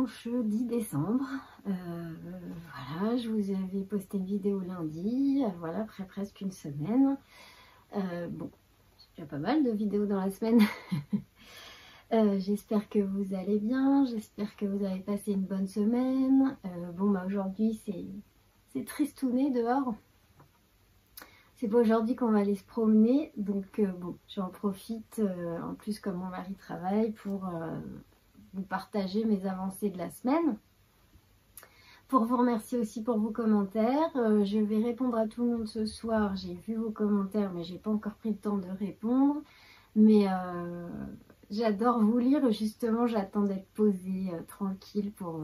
dimanche 10 décembre. Voilà, je vous avais posté une vidéo lundi, voilà, après presque une semaine. Bon, c'est déjà pas mal de vidéos dans la semaine. J'espère que vous allez bien, j'espère que vous avez passé une bonne semaine. Bon, bah aujourd'hui c'est tristouné dehors. C'est pas aujourd'hui qu'on va aller se promener, donc bon, j'en profite, en plus comme mon mari travaille, pour vous partager mes avancées de la semaine. Pour vous remercier aussi pour vos commentaires. Je vais répondre à tout le monde ce soir. J'ai vu vos commentaires, mais j'ai pas encore pris le temps de répondre. Mais j'adore vous lire, justement, j'attends d'être posée, tranquille pour...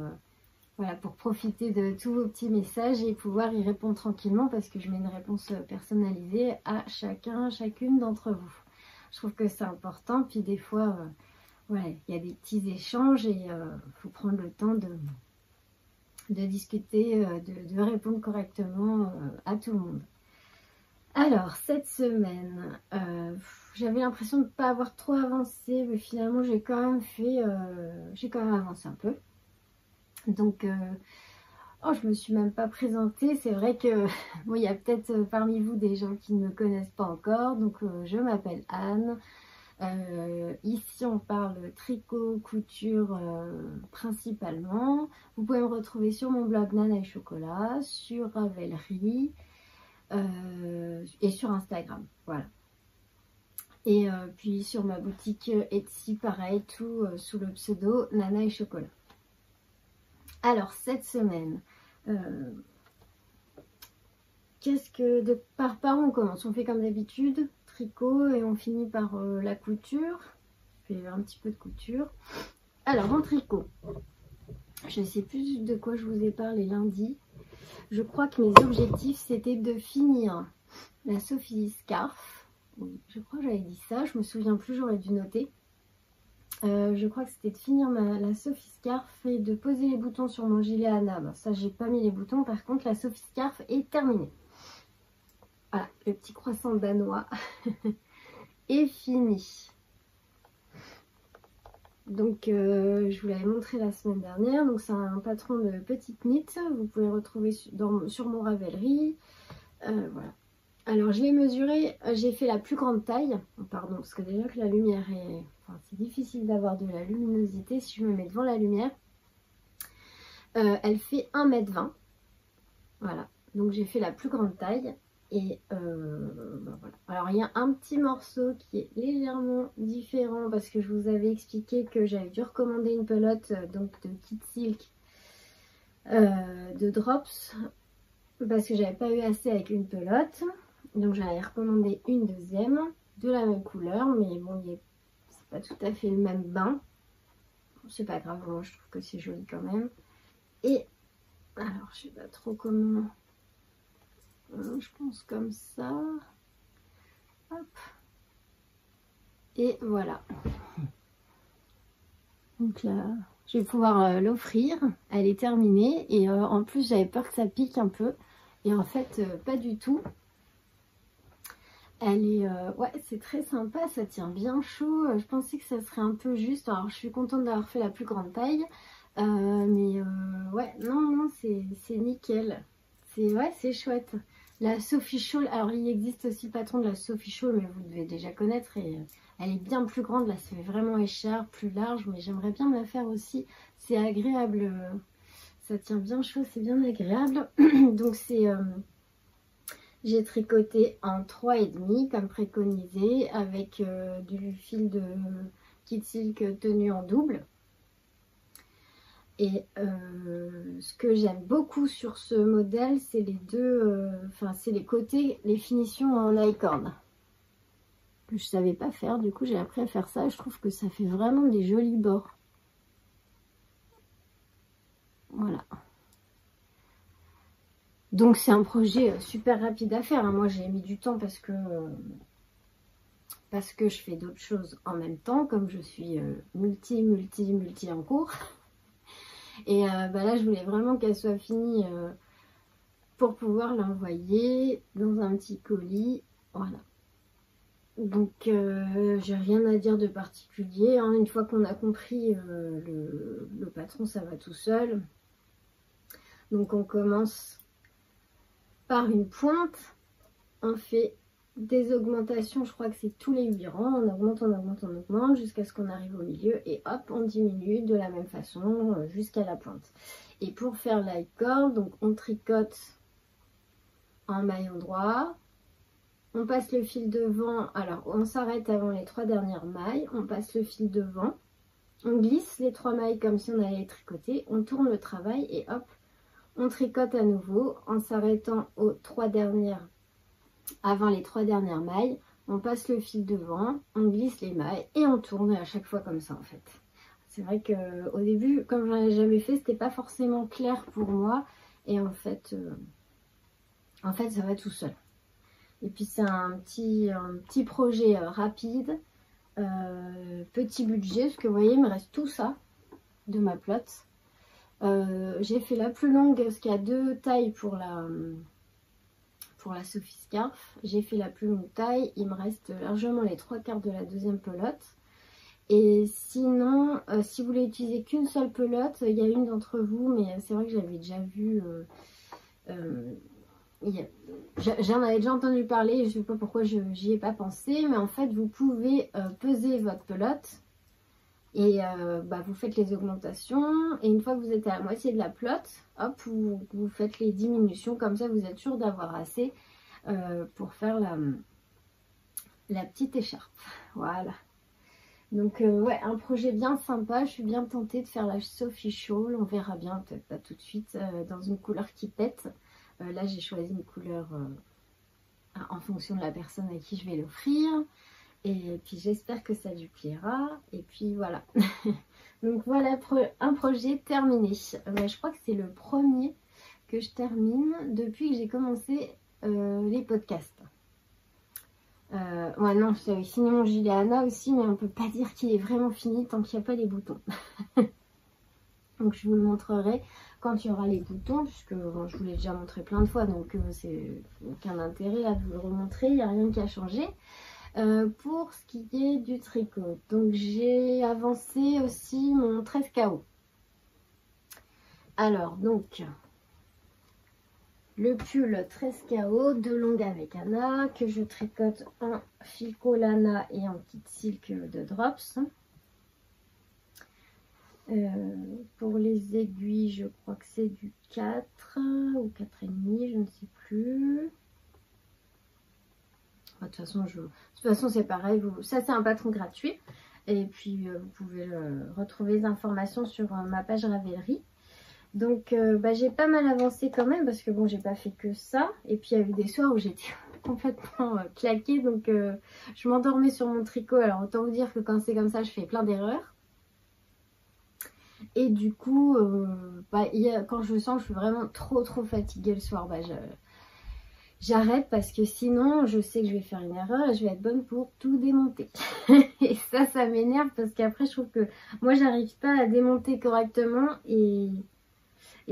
Voilà, pour profiter de tous vos petits messages et pouvoir y répondre tranquillement parce que je mets une réponse personnalisée à chacune d'entre vous. Je trouve que c'est important, puis des fois, voilà, il y a des petits échanges et il faut prendre le temps de discuter, de répondre correctement à tout le monde. Alors, cette semaine, j'avais l'impression de ne pas avoir trop avancé, mais finalement, j'ai quand même avancé un peu. Donc, oh, je me suis même pas présentée. C'est vrai que bon, il y a peut-être parmi vous des gens qui ne me connaissent pas encore. Donc, je m'appelle Anne. Ici, on parle tricot, couture principalement. Vous pouvez me retrouver sur mon blog Nana et Chocolat, sur Ravelry et sur Instagram. Voilà. Et puis sur ma boutique Etsy, pareil, tout sous le pseudo Nana et Chocolat. Alors, cette semaine, par où on commence? On fait comme d'habitude, tricot, et on finit par la couture. Je fais un petit peu de couture. Alors, en tricot, je ne sais plus de quoi je vous ai parlé lundi. Je crois que mes objectifs, c'était de finir la Sophie Scarf. Je crois que j'avais dit ça, je me souviens plus, j'aurais dû noter. Je crois que c'était de finir la Sophie Scarf et de poser les boutons sur mon gilet Anna. Bon, ça, j'ai pas mis les boutons. Par contre, la Sophie Scarf est terminée. Voilà, le petit croissant danois est fini. Donc, je vous l'avais montré la semaine dernière. Donc, c'est un patron de petite knit. Vous pouvez retrouver sur mon Ravelry. Voilà. Alors, je l'ai mesuré. J'ai fait la plus grande taille. Pardon, parce que déjà que la lumière est... Enfin, c'est difficile d'avoir de la luminosité si je me mets devant la lumière. Elle fait 1,20 m. Voilà. Donc, j'ai fait la plus grande taille. Et ben voilà. Alors, il y a un petit morceau qui est légèrement différent parce que je vous avais expliqué que j'avais dû recommander une pelote donc de Kit Silk de Drops parce que j'avais pas eu assez avec une pelote. Donc, j'en avais recommandé une deuxième de la même couleur, mais bon, c'est pas tout à fait le même bain. C'est pas grave, moi je trouve que c'est joli quand même. Et alors, je sais pas trop comment. Je pense comme ça. Hop. Et voilà. Donc là, je vais pouvoir l'offrir. Elle est terminée. Et en plus, j'avais peur que ça pique un peu. Et en fait, pas du tout. Elle est... ouais, c'est très sympa. Ça tient bien chaud. Je pensais que ça serait un peu juste. Alors, je suis contente d'avoir fait la plus grande taille. Mais ouais, non, c'est nickel. Ouais, c'est chouette. La Sophie Shawl, alors il existe aussi le patron de la Sophie Shawl, mais vous devez déjà connaître. Et elle est bien plus grande, là, c'est vraiment écharpe, plus large, mais j'aimerais bien me la faire aussi. C'est agréable, ça tient bien chaud, c'est bien agréable. Donc j'ai tricoté en 3,5 comme préconisé, avec du fil de Kit Silk tenu en double. Et ce que j'aime beaucoup sur ce modèle, c'est les deux, c'est les côtés, les finitions en licorne. Que je savais pas faire, du coup j'ai appris à faire ça. Je trouve que ça fait vraiment des jolis bords. Voilà. Donc c'est un projet super rapide à faire. Hein. Moi j'ai mis du temps parce que je fais d'autres choses en même temps, comme je suis multi en cours. Et bah là, je voulais vraiment qu'elle soit finie pour pouvoir l'envoyer dans un petit colis. Voilà. Donc j'ai rien à dire de particulier, hein. Une fois qu'on a compris, le patron ça va tout seul. Donc on commence par une pointe, on fait des augmentations, je crois que c'est tous les 8 rangs, on augmente jusqu'à ce qu'on arrive au milieu et hop on diminue de la même façon jusqu'à la pointe. Et pour faire la corde, donc on tricote en maillon droit, on passe le fil devant, alors on s'arrête avant les 3 dernières mailles, on passe le fil devant, on glisse les 3 mailles comme si on allait tricoter, on tourne le travail et hop on tricote à nouveau en s'arrêtant aux 3 dernières, avant les 3 dernières mailles, on passe le fil devant, on glisse les mailles et on tourne à chaque fois comme ça en fait. C'est vrai qu'au début, comme j'en ai jamais fait, c'était pas forcément clair pour moi et en fait ça va tout seul. Et puis c'est un petit projet rapide, petit budget, parce que vous voyez il me reste tout ça de ma plotte. J'ai fait la plus longue parce qu'il y a 2 tailles pour la Sophie Scarf. J'ai fait la plus longue taille, il me reste largement les 3/4 de la deuxième pelote. Et sinon, si vous voulez utiliser qu'une seule pelote, il y a une d'entre vous, mais c'est vrai que j'avais déjà vu, j'en avais déjà entendu parler, je ne sais pas pourquoi j'y ai pas pensé, mais en fait vous pouvez peser votre pelote. Et vous faites les augmentations et une fois que vous êtes à la moitié de la plotte, hop, vous faites les diminutions. Comme ça, vous êtes sûr d'avoir assez pour faire la petite écharpe. Voilà. Donc, ouais, un projet bien sympa. Je suis bien tentée de faire la Sophie Shawl. On verra bien, peut-être pas tout de suite, dans une couleur qui pète. Là, j'ai choisi une couleur en fonction de la personne à qui je vais l'offrir. Et puis j'espère que ça lui plaira. Et puis voilà. Donc voilà un projet terminé. Je crois que c'est le premier que je termine depuis que j'ai commencé les podcasts. Ouais non, j'avais fini mon gilet Anna aussi, mais on peut pas dire qu'il est vraiment fini tant qu'il n'y a pas les boutons. Donc je vous le montrerai quand il y aura les boutons, puisque bon, je vous l'ai déjà montré plein de fois, donc c'est aucun intérêt là de vous le remontrer, il n'y a rien qui a changé. Pour ce qui est du tricot, donc j'ai avancé aussi mon 13KO. Alors donc le pull 13KO de longue avec Anna que je tricote en Filco Lana et en kit silk de Drops. Pour les aiguilles, je crois que c'est du 4 ou 4,5, je ne sais plus. De toute façon c'est pareil, ça c'est un patron gratuit. Et puis vous pouvez retrouver les informations sur ma page Ravelry. Donc j'ai pas mal avancé quand même parce que bon j'ai pas fait que ça. Et puis il y a eu des soirs où j'étais complètement claquée. Donc je m'endormais sur mon tricot. Alors autant vous dire que quand c'est comme ça je fais plein d'erreurs. Et du coup quand je sens que je suis vraiment trop fatiguée le soir, j'arrête parce que sinon je sais que je vais faire une erreur et je vais être bonne pour tout démonter. Et ça m'énerve parce qu'après je trouve que moi j'arrive pas à démonter correctement et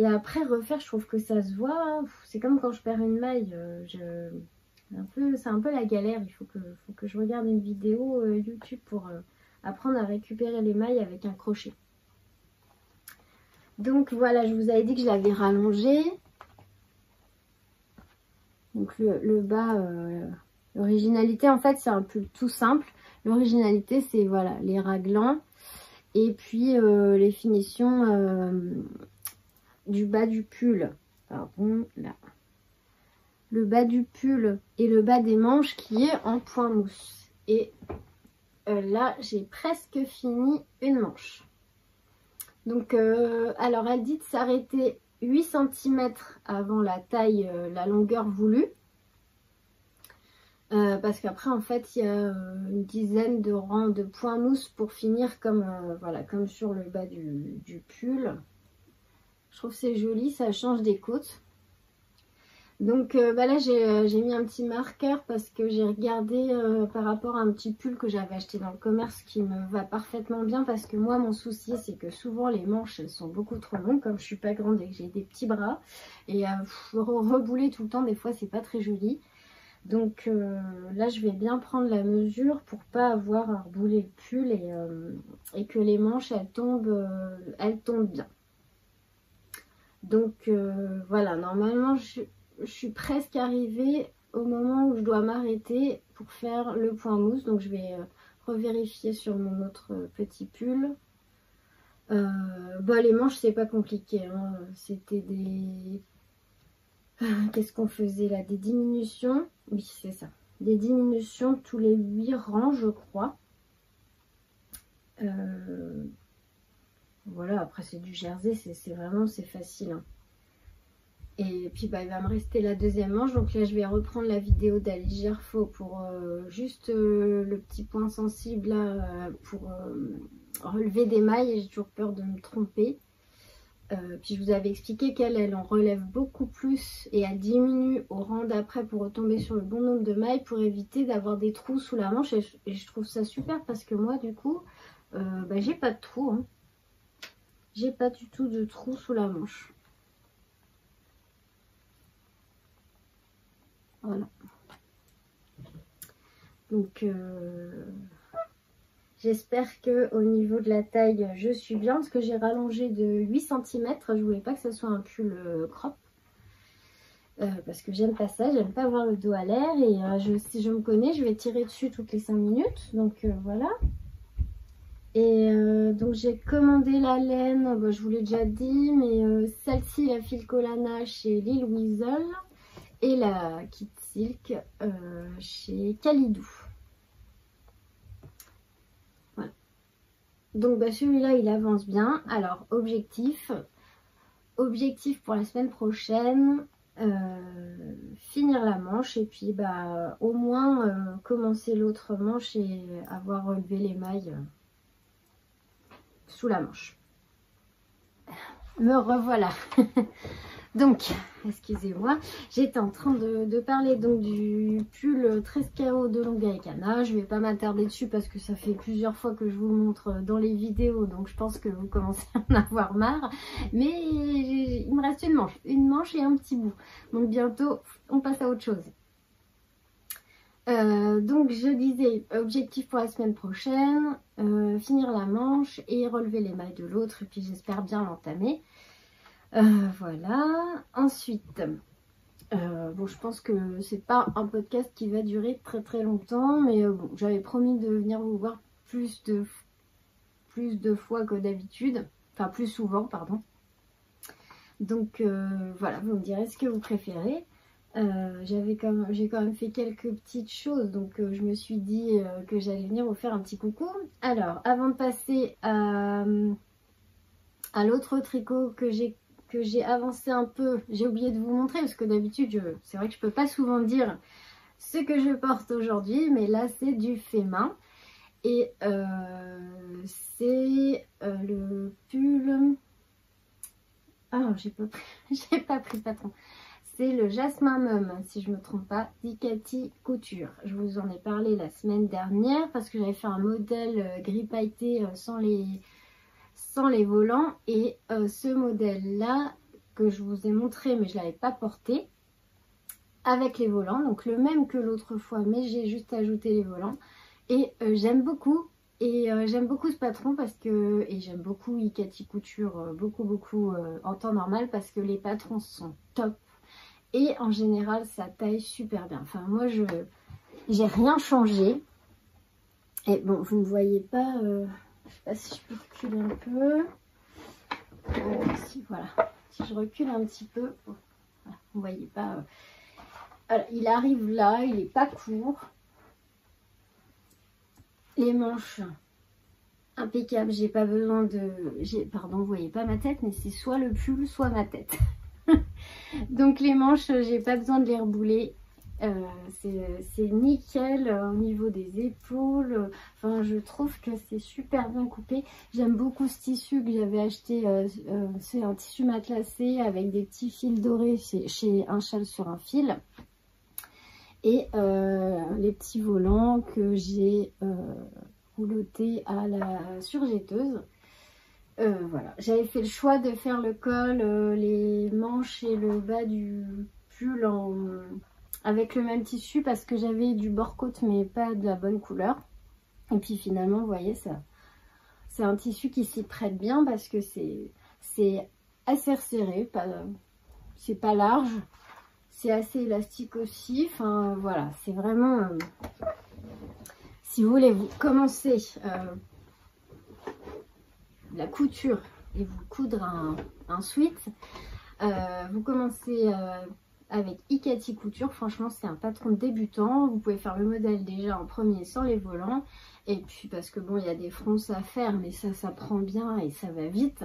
après refaire je trouve que ça se voit. C'est comme quand je perds une maille, c'est un peu la galère. Il faut que je regarde une vidéo YouTube pour apprendre à récupérer les mailles avec un crochet. Donc voilà, je vous avais dit que je l'avais rallongé. Donc le bas, l'originalité en fait c'est un pull tout simple. L'originalité c'est voilà les raglans et puis les finitions du bas du pull. Pardon, là. Le bas du pull et le bas des manches qui est en point mousse. Et là j'ai presque fini une manche. Donc alors elle dit de s'arrêter 8 cm avant la taille, la longueur voulue. Parce qu'après en fait il y a une dizaine de rangs de points mousse pour finir comme, voilà, comme sur le bas du pull. Je trouve que c'est joli, ça change des côtes. Donc là j'ai mis un petit marqueur parce que j'ai regardé par rapport à un petit pull que j'avais acheté dans le commerce qui me va parfaitement bien, parce que moi mon souci c'est que souvent les manches elles sont beaucoup trop longues comme je suis pas grande et que j'ai des petits bras, et rebouler tout le temps des fois c'est pas très joli. Donc là, je vais bien prendre la mesure pour pas avoir à rebouler le pull et que les manches, elles tombent bien. Donc voilà, normalement, je suis presque arrivée au moment où je dois m'arrêter pour faire le point mousse. Donc je vais revérifier sur mon autre petit pull. Bon, les manches, c'est pas compliqué, hein. C'était des... Qu'est-ce qu'on faisait là? Des diminutions. Oui, c'est ça. Des diminutions tous les 8 rangs, je crois. Voilà, après c'est du jersey, c'est vraiment, c'est facile, hein. Et puis bah, il va me rester la deuxième manche. Donc là, je vais reprendre la vidéo d'Alice Gerfaux pour juste le petit point sensible là, pour relever des mailles. Et j'ai toujours peur de me tromper. Puis je vous avais expliqué qu'elle en relève beaucoup plus et elle diminue au rang d'après pour retomber sur le bon nombre de mailles pour éviter d'avoir des trous sous la manche. Et je trouve ça super parce que moi du coup, bah, j'ai pas de trous, hein. J'ai pas du tout de trous sous la manche. Voilà. Donc j'espère que au niveau de la taille, je suis bien parce que j'ai rallongé de 8 cm. Je voulais pas que ce soit un pull crop. Parce que j'aime pas ça, j'aime pas avoir le dos à l'air. Et si je me connais, je vais tirer dessus toutes les 5 minutes. Donc voilà. Et donc j'ai commandé la laine, bah, je vous l'ai déjà dit, mais celle-ci, la Filcolana chez Lil Weasel. Et la Kit Silk chez Calidou. Voilà. Donc bah, celui-là, il avance bien. Alors, objectif pour la semaine prochaine, finir la manche. Et puis, bah, au moins, commencer l'autre manche et avoir relevé les mailles sous la manche. Me revoilà. Donc, excusez-moi, j'étais en train de parler donc du pull 13 KO de Longariecana. Je ne vais pas m'attarder dessus parce que ça fait plusieurs fois que je vous montre dans les vidéos. Donc, je pense que vous commencez à en avoir marre. Mais il me reste une manche et un petit bout. Donc, bientôt, on passe à autre chose. Donc, je disais, objectif pour la semaine prochaine, finir la manche et relever les mailles de l'autre. Et puis, j'espère bien l'entamer. Voilà. Ensuite, bon, je pense que c'est pas un podcast qui va durer très très longtemps, mais bon, j'avais promis de venir vous voir plus de fois que d'habitude, enfin plus souvent, pardon. Donc voilà, vous me direz ce que vous préférez. J'ai quand même fait quelques petites choses, donc je me suis dit que j'allais venir vous faire un petit coucou. Alors, avant de passer à l'autre tricot que j'ai avancé un peu, j'ai oublié de vous montrer parce que d'habitude c'est vrai que je peux pas souvent dire ce que je porte aujourd'hui, mais là c'est du fait main et c'est le pull, ah j'ai pas pris le patron, c'est le Jasmin Mum si je me trompe pas, d'Icati Couture. Je vous en ai parlé la semaine dernière parce que j'avais fait un modèle gris pailleté sans les volants, et ce modèle là que je vous ai montré mais je l'avais pas porté avec les volants, donc le même que l'autre fois mais j'ai juste ajouté les volants et j'aime beaucoup, et j'aime beaucoup ce patron parce que, et j'aime beaucoup Icati Couture beaucoup en temps normal parce que les patrons sont top et en général ça taille super bien. Enfin moi j'ai rien changé, et bon vous ne voyez pas, je sais pas si je peux reculer un peu. Voilà, si je recule un petit peu, voilà, vous voyez pas. Alors, il arrive là, il est pas court. Les manches impeccables, j'ai pas besoin de. Pardon, vous voyez pas ma tête, mais c'est soit le pull, soit ma tête. Donc les manches, j'ai pas besoin de les rebouler. C'est nickel au niveau des épaules. Enfin, je trouve que c'est super bien coupé. J'aime beaucoup ce tissu que j'avais acheté. C'est un tissu matelassé avec des petits fils dorés chez Un Châle sur un fil. Et les petles volants que j'ai roulotés à la surjetteuse. Voilà, j'avais fait le choix de faire le col, les manches et le bas du pull avec le même tissu parce que j'avais du bord côte mais pas de la bonne couleur. Et puis finalement, vous voyez, ça, c'est un tissu qui s'y prête bien parce que c'est assez resserré, c'est pas large, c'est assez élastique aussi. Enfin voilà, c'est vraiment, si vous voulez vous commencer la couture et vous coudre un sweat, vous commencez avec Ikati Couture. Franchement, c'est un patron débutant. Vous pouvez faire le modèle déjà en premier sans les volants. Et puis parce que bon, il y a des fronces à faire, mais ça prend bien et ça va vite.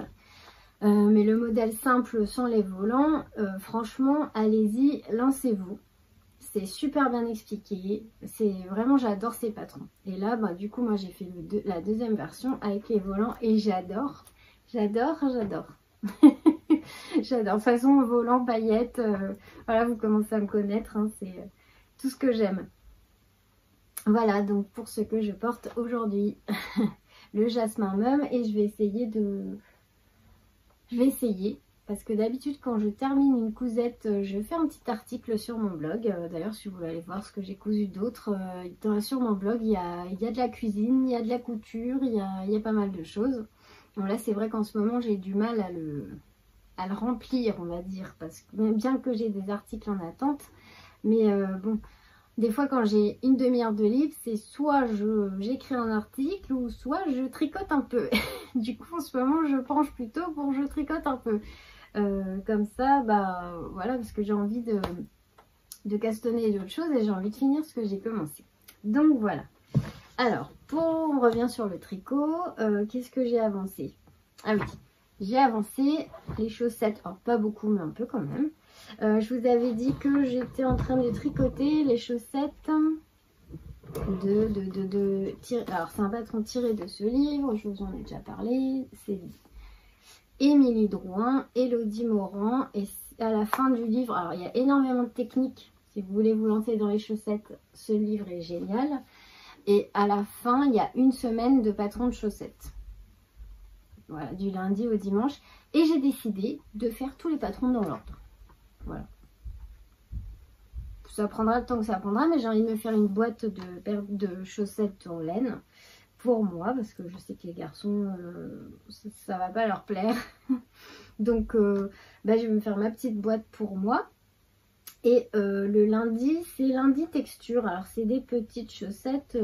Mais le modèle simple sans les volants, franchement, allez-y, lancez-vous. C'est super bien expliqué. C'est vraiment, j'adore ces patrons. Et là, bah, du coup, moi j'ai fait la deuxième version avec les volants et j'adore. J'adore. J'adore. Façon volant, paillettes, voilà, vous commencez à me connaître, hein, c'est tout ce que j'aime. Voilà, donc pour ce que je porte aujourd'hui, le jasmin mum, et je vais essayer, parce que d'habitude quand je termine une cousette, je fais un petit article sur mon blog. D'ailleurs, si vous voulez aller voir ce que j'ai cousu d'autres, sur mon blog, il y a de la cuisine, il y a de la couture, il y a pas mal de choses. Bon là, c'est vrai qu'en ce moment, j'ai du mal à le remplir, on va dire, parce que bien que j'ai des articles en attente, mais bon, des fois quand j'ai une demi-heure de libre, c'est soit j'écris un article ou soit je tricote un peu. Du coup, en ce moment, je penche plutôt pour je tricote un peu. Comme ça, bah voilà, parce que j'ai envie de castonner d'autres choses et j'ai envie de finir ce que j'ai commencé. Donc voilà. Alors, on revient sur le tricot. Qu'est-ce que j'ai avancé? Ah oui, j'ai avancé les chaussettes. Alors, pas beaucoup, mais un peu quand même. Je vous avais dit que j'étais en train de tricoter les chaussettes alors, c'est un patron tiré de ce livre. Je vous en ai déjà parlé. C'est Émilie Drouin, Elodie Morand. Et à la fin du livre, alors il y a énormément de techniques. Si vous voulez vous lancer dans les chaussettes, ce livre est génial. Et à la fin, il y a une semaine de patron de chaussettes. Voilà, du lundi au dimanche. Et j'ai décidé de faire tous les patrons dans l'ordre. Voilà. Ça prendra le temps que ça prendra, mais j'ai envie de me faire une boîte de chaussettes en laine pour moi, parce que je sais que les garçons, ça va pas leur plaire. Donc, bah, je vais me faire ma petite boîte pour moi. Et le lundi, c'est lundi texture. Alors, c'est des petites chaussettes,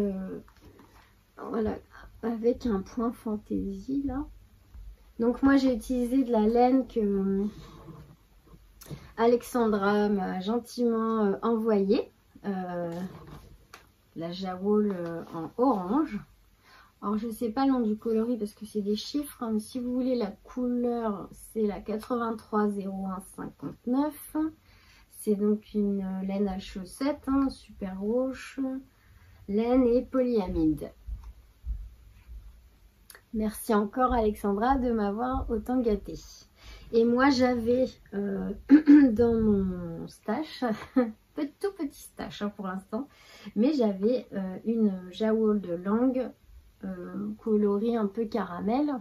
voilà, avec un point fantaisie, là. Donc, moi, j'ai utilisé de la laine que Alexandra m'a gentiment envoyée. La Jawol en orange. Alors, je ne sais pas le nom du coloris parce que c'est des chiffres, hein, mais si vous voulez la couleur, c'est la 830159. C'est donc une laine à chaussettes, hein, super rouge, laine et polyamide. Merci encore Alexandra de m'avoir autant gâtée. Et moi j'avais dans mon stash, tout petit stash hein, pour l'instant, mais j'avais une Jawol de langue coloris un peu caramel.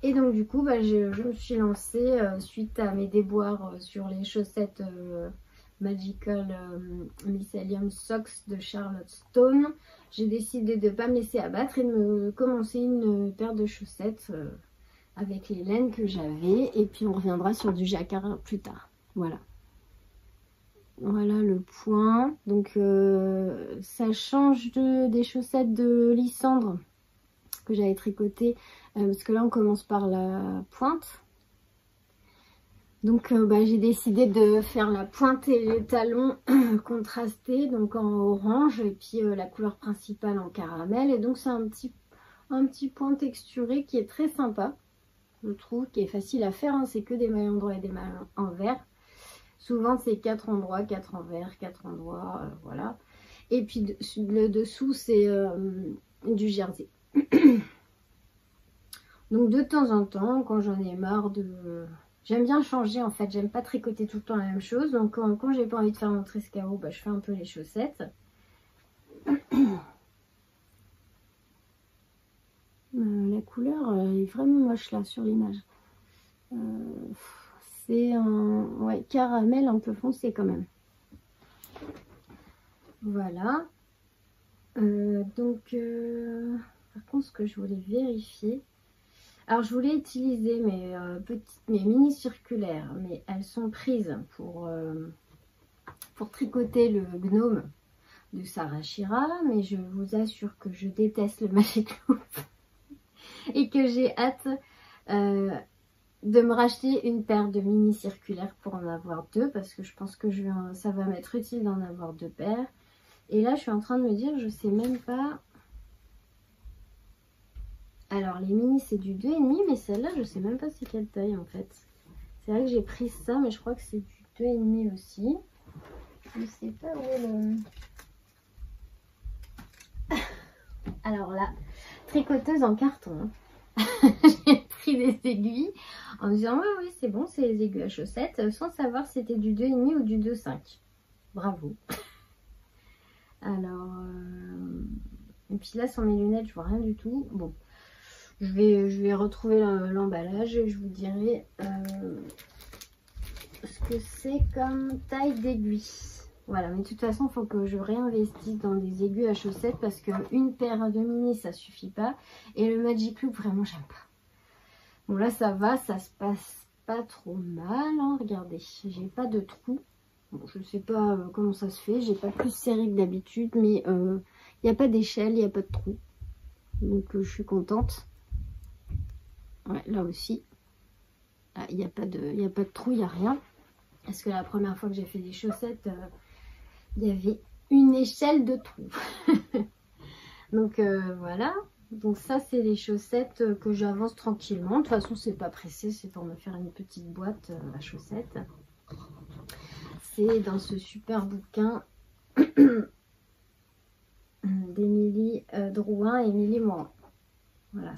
Et donc du coup, bah, je me suis lancée suite à mes déboires sur les chaussettes Magical Mycelium Socks de Charlotte Stone. J'ai décidé de ne pas me laisser abattre et de me commencer une paire de chaussettes avec les laines que j'avais. Et puis on reviendra sur du jacquard plus tard. Voilà. Voilà le point. Donc ça change des chaussettes de Lysandre que j'avais tricotées. Parce que là on commence par la pointe. Donc bah, j'ai décidé de faire la pointe et les talons contrastés, donc en orange, et puis la couleur principale en caramel. Et donc c'est un petit point texturé qui est très sympa, je trouve, qui est facile à faire, hein. C'est que des maillons droits et des maillons envers. Souvent c'est 4 endroits, 4 envers, 4 endroits, voilà. Et puis le dessous c'est du jersey. Donc de temps en temps, quand j'en ai marre de... J'aime bien changer en fait, j'aime pas tricoter tout le temps la même chose. Donc quand j'ai pas envie de faire mon trescao, bah, je fais un peu les chaussettes. La couleur est vraiment moche là sur l'image. C'est un caramel un peu foncé quand même. Voilà. Par contre, ce que je voulais vérifier, alors je voulais utiliser mes mini circulaires, mais elles sont prises pour tricoter le gnome de Sarah Shira, mais je vous assure que je déteste le Magic Loop et que j'ai hâte de me racheter une paire de mini circulaires pour en avoir deux, parce que je pense que ça va m'être utile d'en avoir deux paires. Et là, je suis en train de me dire, je sais même pas. Alors, les mini, c'est du 2,5, mais celle-là, je sais même pas c'est quelle taille en fait. C'est vrai que j'ai pris ça, mais je crois que c'est du 2,5 aussi. Je sais pas où est le... Alors là, tricoteuse en carton. J'ai pris des aiguilles en me disant, oui, c'est bon, c'est les aiguilles à chaussettes, sans savoir si c'était du 2,5 ou du 2,5. Bravo. Alors, et puis là, sans mes lunettes, je vois rien du tout. Bon, je vais retrouver l'emballage et je vous dirai ce que c'est comme taille d'aiguille. Voilà, mais de toute façon, il faut que je réinvestisse dans des aiguilles à chaussettes parce qu'une paire de mini, ça suffit pas. Et le Magic Loop, vraiment, j'aime pas. Bon, là, ça va, ça se passe pas trop mal. Hein. Regardez, j'ai pas de trou. Bon, je sais pas comment ça se fait, j'ai pas plus serré que d'habitude, mais il n'y a pas d'échelle, il n'y a pas de trou. Donc je suis contente. Ouais, là aussi, il n'y a pas de trou, il n'y a rien. Parce que la première fois que j'ai fait des chaussettes, il y avait une échelle de trou. Donc voilà. Donc ça, c'est les chaussettes que j'avance tranquillement. De toute façon, c'est pas pressé, c'est pour me faire une petite boîte à chaussettes. C'est dans ce super bouquin d'Émilie Drouin et Émilie Morin. Voilà.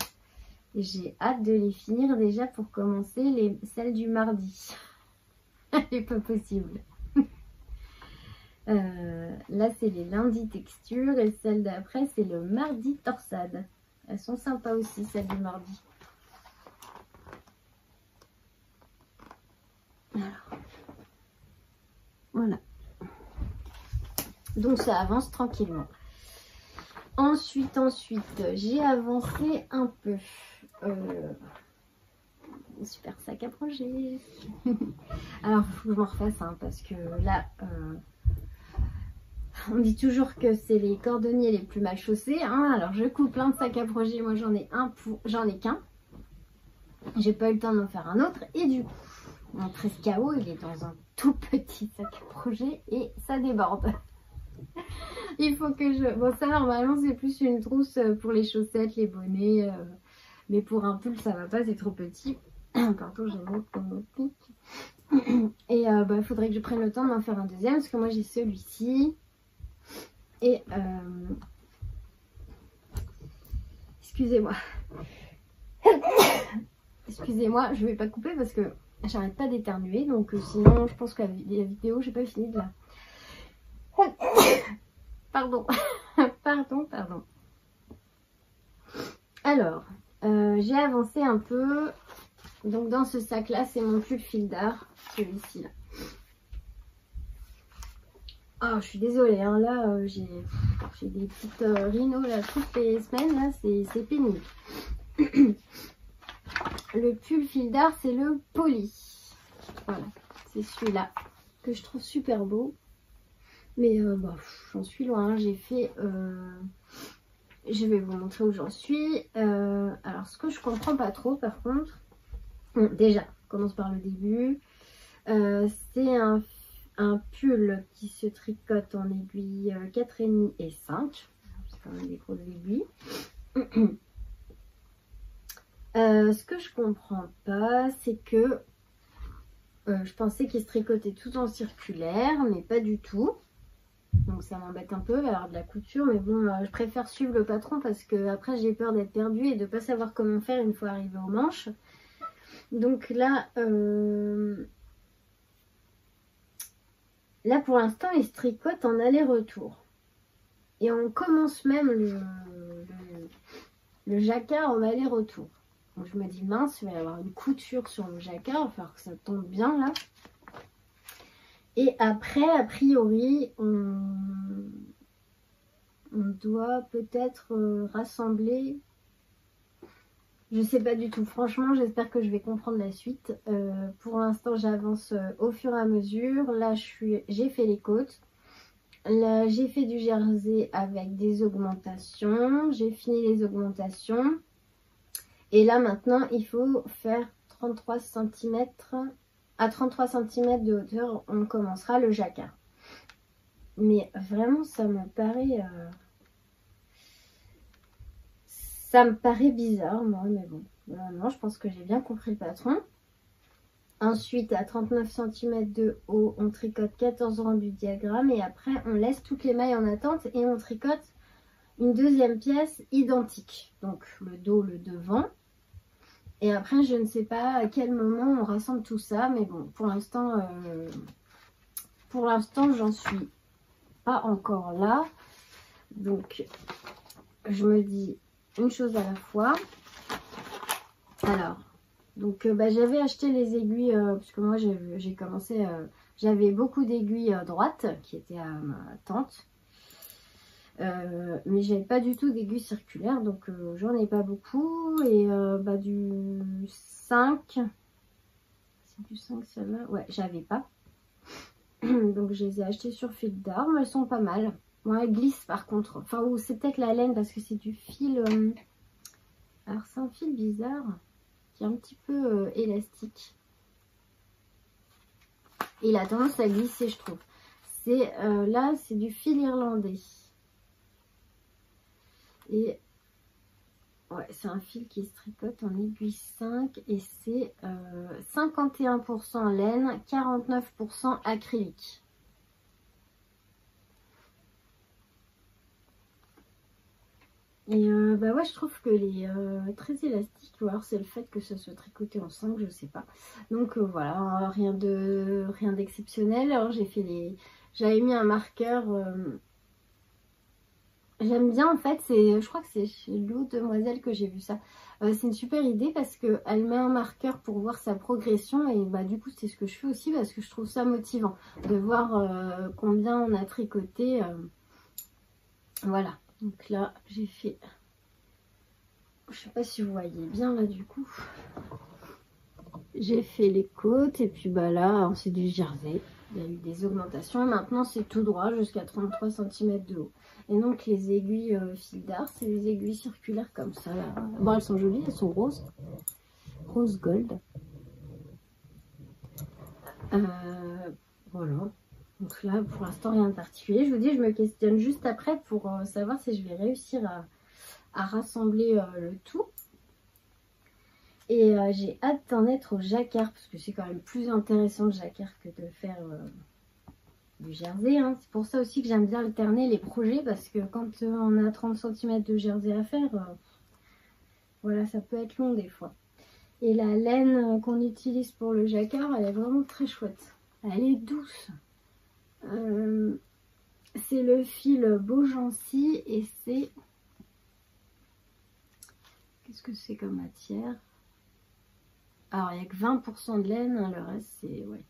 Et j'ai hâte de les finir déjà pour commencer celles du mardi. C'est pas possible. Là, c'est les lundis texture et celle d'après, c'est le mardi torsade. Elles sont sympas aussi, celles du mardi. Alors, voilà. Donc, ça avance tranquillement. Ensuite, j'ai avancé un peu. Super sac à projet. Alors, il faut que je m'en refasse, hein, parce que là, on dit toujours que c'est les cordonniers les plus mal chaussés. Hein. Alors, je coupe plein de sacs à projet. Moi, j'en ai qu'un. J'ai pas eu le temps d'en faire un autre. Et du coup, mon 13 KO, il est dans un tout petit sac à projet et ça déborde. Il faut que je... Bon, ça, normalement, c'est plus une trousse pour les chaussettes, les bonnets. Mais pour un pull, ça va pas, c'est trop petit. Pardon, j'ai mon pic. Et il faudrait que je prenne le temps d'en faire un deuxième. Parce que moi, j'ai celui-ci. Et... Excusez-moi. Excusez-moi, je vais pas couper parce que j'arrête pas d'éternuer. Donc sinon, je pense que la vidéo, j'ai pas fini de la... Pardon. Pardon. Alors, j'ai avancé un peu. Donc dans ce sac là, c'est mon pull fil d'art, celui-ci là. Oh, je suis désolée, hein, là j'ai des petites rhinos là toutes les semaines, là c'est pénible. Le pull fil d'art, c'est le Poly. Voilà, c'est celui-là que je trouve super beau. Mais j'en suis loin, j'ai fait... je vais vous montrer où j'en suis. Alors, ce que je comprends pas trop, par contre... Bon, déjà, on commence par le début. C'est un pull qui se tricote en aiguille 4,5 et 5. C'est quand même des grosses aiguilles. Ce que je comprends pas, c'est que je pensais qu'il se tricotait tout en circulaire, mais pas du tout. Donc ça m'embête un peu, il va y avoir de la couture, mais bon, je préfère suivre le patron parce que après j'ai peur d'être perdue et de ne pas savoir comment faire une fois arrivée aux manches. Donc là, là pour l'instant, il se tricote en aller-retour. Et on commence même le jacquard en aller-retour. Donc je me dis mince, il va y avoir une couture sur le jacquard, il va falloir que ça tombe bien là. Et après, a priori, on doit peut-être rassembler. Je sais pas du tout. Franchement, j'espère que je vais comprendre la suite. Pour l'instant, j'avance au fur et à mesure. Là, j'ai fait les côtes. Là, j'ai fait du jersey avec des augmentations. J'ai fini les augmentations. Et là, maintenant, il faut faire 33 cm. À 33 cm de hauteur, on commencera le jacquard. Mais vraiment, ça me paraît bizarre, moi, mais bon. Non, je pense que j'ai bien compris le patron. Ensuite, à 39 cm de haut, on tricote 14 rangs du diagramme. Et après, on laisse toutes les mailles en attente et on tricote une deuxième pièce identique. Donc, le dos, le devant. Et après, je ne sais pas à quel moment on rassemble tout ça. Mais bon, pour l'instant, j'en suis pas encore là. Donc, je me dis une chose à la fois. Alors, donc j'avais acheté les aiguilles, parce que moi j'ai commencé, j'avais beaucoup d'aiguilles droites qui étaient à ma tante. Mais j'avais pas du tout d'aiguilles circulaires, donc j'en ai pas beaucoup. Et du 5, c'est du 5 celle-là, ouais, j'avais pas. Donc je les ai achetées sur fil d'armes, elles sont pas mal. Bon, elles glissent par contre, enfin, ou c'est peut-être la laine parce que c'est du fil. Alors c'est un fil bizarre qui est un petit peu élastique. Et il a tendance à glisser, je trouve. C'est là, c'est du fil irlandais. Et ouais, c'est un fil qui se tricote en aiguille 5 et c'est 51% laine, 49% acrylique. Et ouais, je trouve que les très élastique, ou alors c'est le fait que ça soit tricoté en 5, je sais pas. Donc voilà, rien d'exceptionnel. Alors j'avais mis un marqueur. J'aime bien en fait, je crois que c'est chez Lou Demoiselle que j'ai vu ça. C'est une super idée parce qu'elle met un marqueur pour voir sa progression et du coup c'est ce que je fais aussi parce que je trouve ça motivant de voir combien on a tricoté. Voilà, donc là j'ai fait, je sais pas si vous voyez bien là du coup, j'ai fait les côtes et puis là c'est du jersey. Il y a eu des augmentations et maintenant c'est tout droit jusqu'à 33 cm de haut. Et donc les aiguilles fil d'art, c'est des aiguilles circulaires comme ça. Là. Bon, elles sont jolies, elles sont roses. Rose gold. Voilà. Donc là, pour l'instant, rien de particulier. Je vous dis, je me questionne juste après pour savoir si je vais réussir à rassembler le tout. Et j'ai hâte d'en être au jacquard parce que c'est quand même plus intéressant le jacquard que de faire du jersey. Hein. C'est pour ça aussi que j'aime bien alterner les projets parce que quand on a 30 cm de jersey à faire, voilà, ça peut être long des fois. Et la laine qu'on utilise pour le jacquard, elle est vraiment très chouette. Elle est douce. C'est le fil Beaugency et c'est... Qu'est-ce que c'est comme matière? Alors, il n'y a que 20% de laine, hein, le reste c'est... Ouais.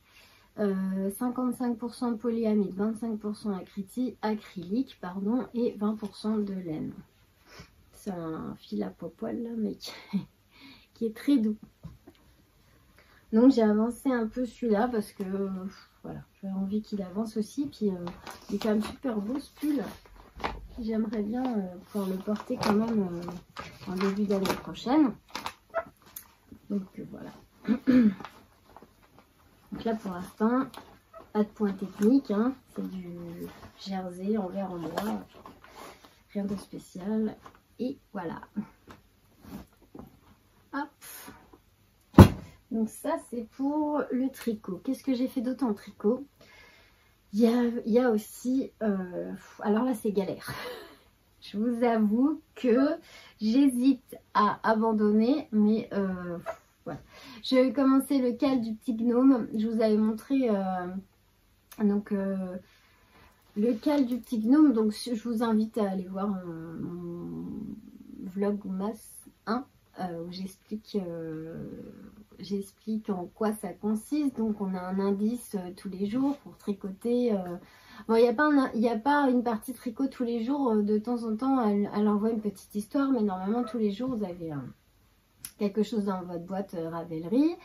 55% de polyamide, 25% acrylique, pardon, et 20% de laine. C'est un fil à poil là, mais qui est très doux. Donc j'ai avancé un peu celui-là parce que voilà, j'avais envie qu'il avance aussi. Puis il est quand même super beau ce pull. J'aimerais bien pouvoir le porter quand même en début d'année prochaine. Donc voilà. Donc là pour l'instant, pas de point technique, hein. C'est du jersey en vert en bois, rien de spécial. Et voilà. Hop. Donc ça c'est pour le tricot. Qu'est-ce que j'ai fait d'autre en tricot? Il y a aussi, alors là c'est galère. Je vous avoue que j'hésite à abandonner, mais voilà. J'ai commencé le cal du petit gnome. Je vous avais montré le cal du petit gnome. Donc je vous invite à aller voir mon vlog masse 1 où j'explique en quoi ça consiste. Donc on a un indice tous les jours pour tricoter Bon, il y a pas une partie tricot tous les jours. De temps en temps, elle envoie une petite histoire, mais normalement, tous les jours, vous avez quelque chose dans votre boîte Ravelry.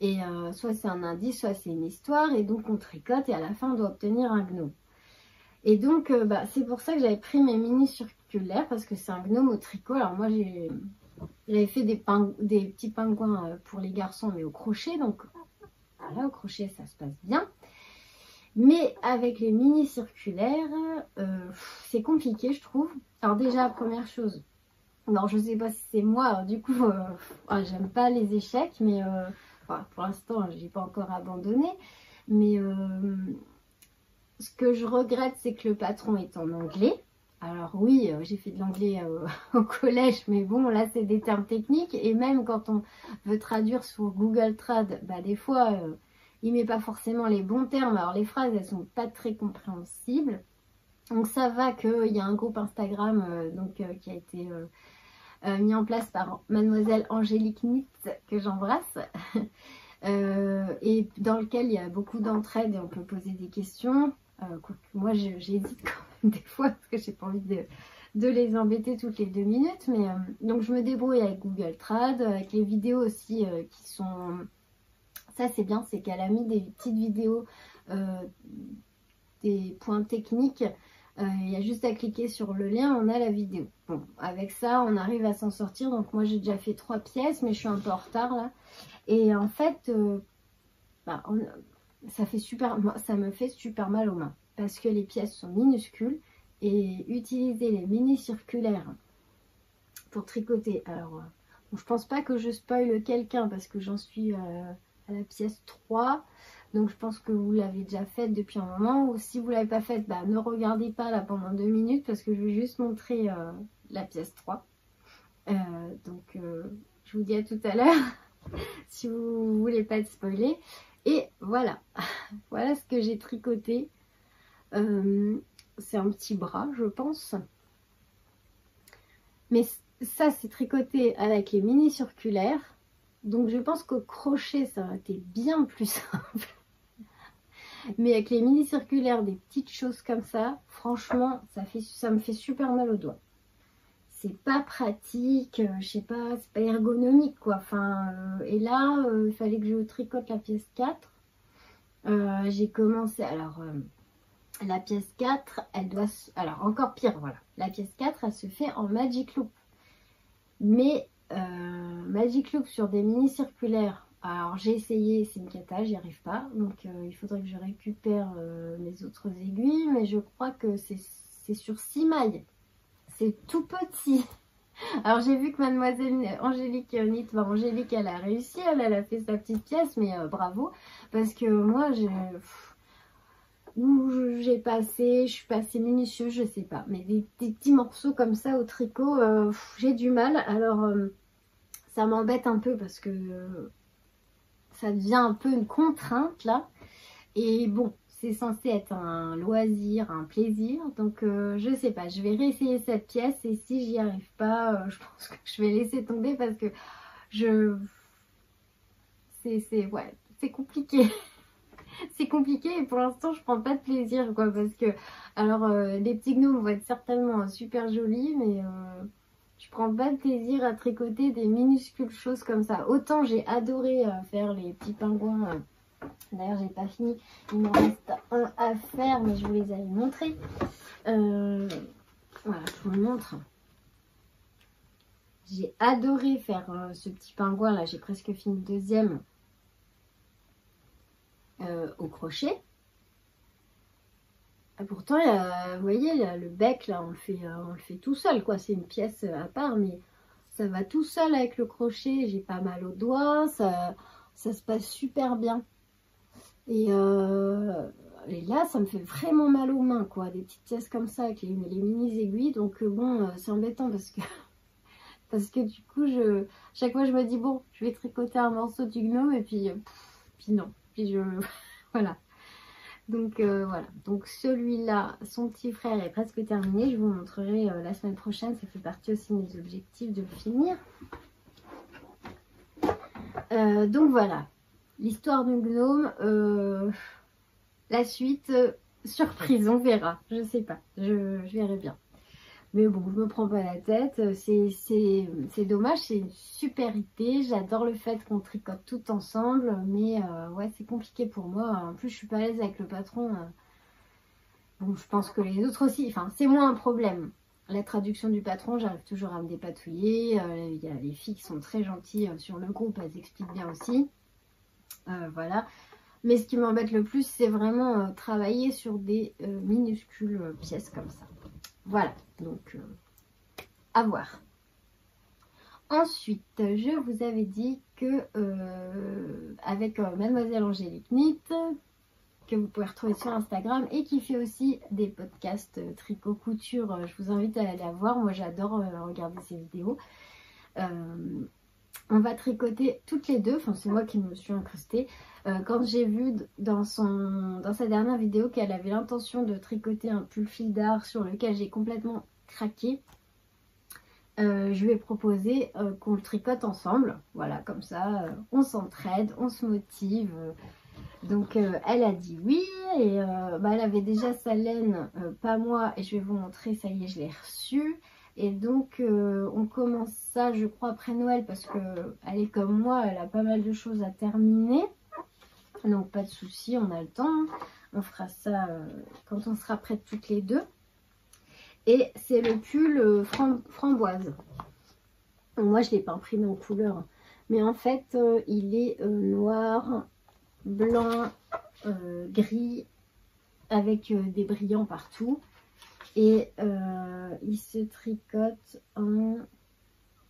Et soit c'est un indice, soit c'est une histoire. Et donc, on tricote et à la fin, on doit obtenir un gnome. Et donc, c'est pour ça que j'avais pris mes mini circulaires, parce que c'est un gnome au tricot. Alors moi, j'avais fait des petits pingouins pour les garçons, mais au crochet. Donc, voilà, au crochet, ça se passe bien. Mais avec les mini circulaires, c'est compliqué, je trouve. Alors déjà, première chose, alors je sais pas si c'est moi, alors du coup, j'aime pas les échecs, mais pour l'instant, j'ai pas encore abandonné. Mais ce que je regrette, c'est que le patron est en anglais. Alors oui, j'ai fait de l'anglais au collège, mais bon, là, c'est des termes techniques. Et même quand on veut traduire sur Google Trad, des fois, il met pas forcément les bons termes. Alors les phrases, elles sont pas très compréhensibles. Donc ça va qu'il y a un groupe Instagram qui a été mis en place par mademoiselle Angélique Nitt, que j'embrasse. Et dans lequel il y a beaucoup d'entraide et on peut poser des questions. Moi j'hésite quand même des fois parce que j'ai pas envie de les embêter toutes les 2 minutes. Mais donc je me débrouille avec Google Trad, avec les vidéos aussi qui sont... Ça c'est bien, c'est qu'elle a mis des petites vidéos, des points techniques. Il y a juste à cliquer sur le lien, on a la vidéo. Bon, avec ça, on arrive à s'en sortir. Donc moi, j'ai déjà fait 3 pièces, mais je suis un peu en retard là. Et en fait, ça me fait super mal aux mains. Parce que les pièces sont minuscules. Et utiliser les mini circulaires pour tricoter. Alors, je pense pas que je spoil quelqu'un parce que j'en suis à la pièce 3. Donc je pense que vous l'avez déjà faite depuis un moment. Ou si vous ne l'avez pas faite, ne regardez pas là pendant 2 minutes parce que je vais juste montrer la pièce 3. Je vous dis à tout à l'heure si vous ne voulez pas être spoilé. Et voilà, voilà ce que j'ai tricoté. C'est un petit bras, je pense. Mais ça, c'est tricoté avec les mini circulaires. Donc je pense qu'au crochet, ça aurait été bien plus simple. Mais avec les mini circulaires, des petites choses comme ça, franchement, ça me fait super mal aux doigts. C'est pas pratique, je sais pas, c'est pas ergonomique quoi. Et là, il fallait que je tricote la pièce 4. J'ai commencé, alors la pièce 4, elle doit, alors encore pire, voilà. La pièce 4, elle se fait en Magic Loop. Mais Magic Loop sur des mini circulaires, alors j'ai essayé, c'est une cata, j'y arrive pas. Donc il faudrait que je récupère mes autres aiguilles. Mais je crois que c'est sur 6 mailles. C'est tout petit. Alors j'ai vu que mademoiselle Angélique Nitt, Angélique elle a réussi, elle a fait sa petite pièce. Mais bravo. Parce que moi je suis pas assez minutieuse, je sais pas. Mais des petits morceaux comme ça au tricot, j'ai du mal. Alors ça m'embête un peu parce que ça devient un peu une contrainte là. Et bon, c'est censé être un loisir, un plaisir. Donc je sais pas, je vais réessayer cette pièce. Et si j'y arrive pas, je pense que je vais laisser tomber parce que c'est compliqué. C'est compliqué et pour l'instant je prends pas de plaisir quoi, parce que alors les petits gnomes vont être certainement super jolis, mais je prends pas de plaisir à tricoter des minuscules choses comme ça. Autant j'ai adoré faire les petits pingouins, d'ailleurs j'ai pas fini, il m'en reste un à faire mais je vous les avais montrés. Voilà, je vous le montre. J'ai adoré faire ce petit pingouin là, j'ai presque fini le deuxième. Au crochet. Et pourtant, vous voyez, là, le bec, là, on le fait tout seul, quoi. C'est une pièce à part, mais ça va tout seul avec le crochet. J'ai pas mal aux doigts, ça se passe super bien. Et là, ça me fait vraiment mal aux mains, quoi. Des petites pièces comme ça avec les mini aiguilles. Donc bon, c'est embêtant parce que du coup, chaque fois, je me dis bon, je vais tricoter un morceau du gnome et puis non. Puis voilà. Donc voilà. Donc celui-là, son petit frère est presque terminé. Je vous montrerai la semaine prochaine. Ça fait partie aussi de mes objectifs de le finir. Donc voilà. L'histoire du gnome. La suite, surprise, on verra. Je sais pas, je verrai bien. Mais bon, je me prends pas la tête. C'est dommage, c'est une super idée. J'adore le fait qu'on tricote tout ensemble. Mais ouais, c'est compliqué pour moi. En plus, je suis pas à l'aise avec le patron. Bon, je pense que les autres aussi. Enfin, c'est moins un problème. La traduction du patron, j'arrive toujours à me dépatouiller. Il y a les filles qui sont très gentilles sur le groupe. Elles expliquent bien aussi. Voilà. Mais ce qui m'embête le plus, c'est vraiment travailler sur des minuscules pièces comme ça. Voilà, donc à voir. Ensuite, je vous avais dit que avec Mademoiselle Angélique Knit, que vous pouvez retrouver sur Instagram et qui fait aussi des podcasts tricot couture, je vous invite à aller la voir. Moi, j'adore regarder ses vidéos. On va tricoter toutes les deux, enfin c'est moi qui me suis incrustée. Quand j'ai vu dans sa dernière vidéo qu'elle avait l'intention de tricoter un pull fil d'art sur lequel j'ai complètement craqué, je lui ai proposé qu'on le tricote ensemble. Voilà, comme ça, on s'entraide, on se motive. Donc elle a dit oui, et elle avait déjà sa laine, pas moi, et je vais vous montrer, ça y est, je l'ai reçue. Et donc on commence ça, je crois, après Noël, parce qu'elle est comme moi, elle a pas mal de choses à terminer. Donc pas de souci, on a le temps. On fera ça quand on sera prêtes toutes les deux. Et c'est le pull framboise. Moi je ne l'ai pas imprimé en couleur, mais en fait il est noir, blanc, gris, avec des brillants partout. Et il se tricote en